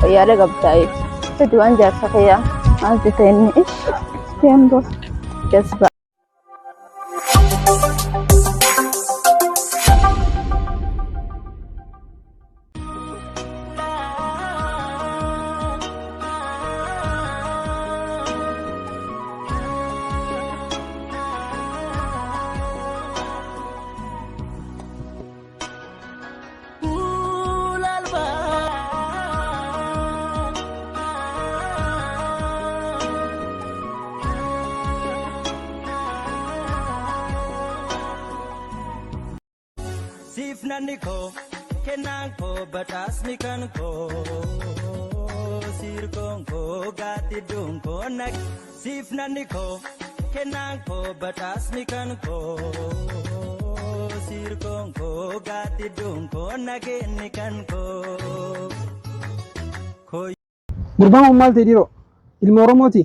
ويا رقبتي تدوان جات سقيا عزتني إيش ينبو جذبة Niko kenanko batas mikanko sirkonko gati dunko nak sif naniko kenanko batas mikanko sirkonko gati dunko nagenikanko Gurbaan maal ta'e dhiiroo ilma Oromooti.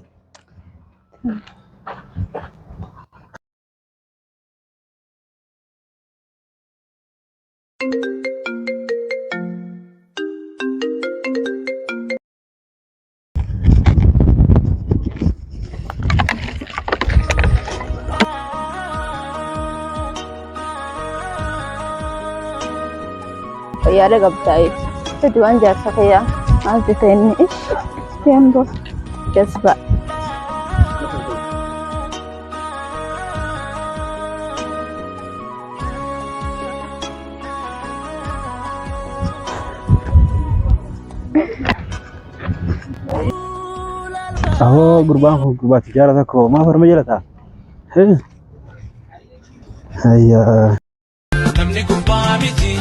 ويا رقبتي تدوان جات سقيا عزتني إيش ينبو جذبة Tahu gurbaan gurbaati jaara tokko maaf harma jalataa? Hayya. Namni gubbaa miti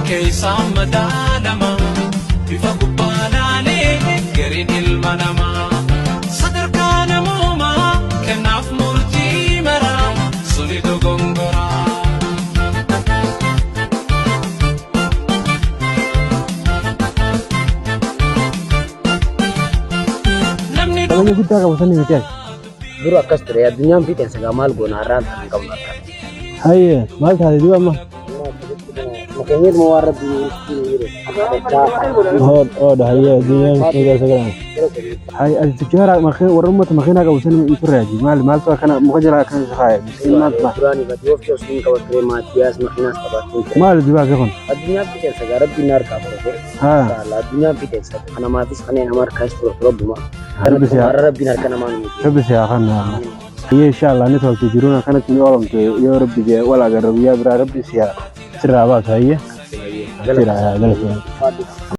keessaa madaalama bifa gubbaadhaalee gariin ilma namaa sadarkaa namoomaa kennaaf murtii maraa suni dogongoraa. Namni guddaa qabu sanni miti ati. Dura akkas ture addunyaan fiixeensa maal goona har'aan kan qabnu akka. Hayya maal taate du'a amma? Makanya mau warna di sini. Oh dah hayya addunyaan sekarang. Hayya ati tijara makanya warra makanya qabu sanni itu raji maal tuh kana muka jala kan sakaya miskin maal bah. Durani bati of jos min kawa kre matias makina sabatun. Maal du'a kan? Addunyaan fiixeensa rabbi nar ka boro. Ha. Addunyaan fiixeensa kana maatis kana amar kaas problema. Rabbi siya. Rabbi nar kana manu. Rabbi siya kan. Iya insyaallah ini soal tijuruna kana tuni olam tuh ya rabbi je wala ga rabbi ya rabbi siya. Siraba saya. Siraba.